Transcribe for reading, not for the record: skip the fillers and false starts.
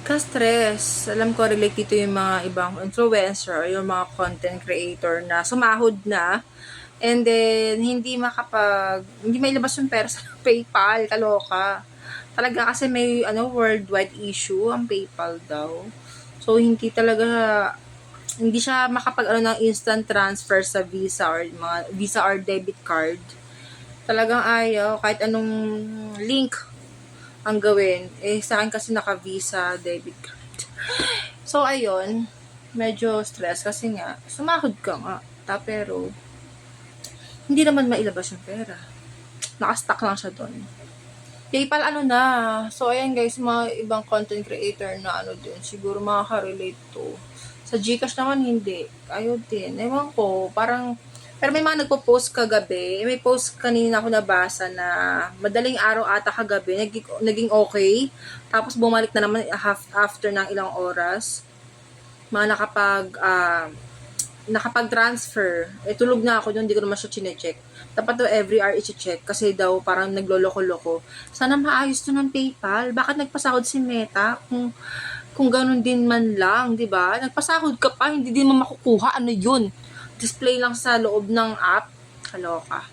Ka-stress. Alam ko relate dito yung mga ibang influencer, yung mga content creator na sumahod na and then hindi may labas yung pera sa PayPal, kaloka. Talaga kasi may worldwide issue ang PayPal daw. So hindi siya makapag ng instant transfer sa Visa or debit card. Talagang ayaw kahit anong link ang gawin. Sa akin kasi naka-Visa debit card. So, ayun, medyo stress kasi nga, sumahod ka nga. Pero, hindi naman mailabas yung pera. Nakastock lang siya doon. PayPal na. So, ayan guys, mga ibang content creator na din, siguro makaka-relate to. Sa Gcash naman, hindi. Ayaw din. Ewan ko, parang, pero may mga nagpo-post kagabi. May post kanina ako nabasa na madaling araw ata kagabi, naging okay. Tapos bumalik na naman after ng ilang oras. Mga nakapag-transfer. Tulog na ako doon, hindi ko naman siya chinecheck. Dapat daw every hour i-check kasi daw parang nagloloko-loko. Sana maayos to ng PayPal. Bakit nagpasahod si Meta kung ganun din man lang, 'di ba? Nagpasahod ka pa, hindi din mo makukuha. Ano 'yun? Display lang sa loob ng app. Kaloka.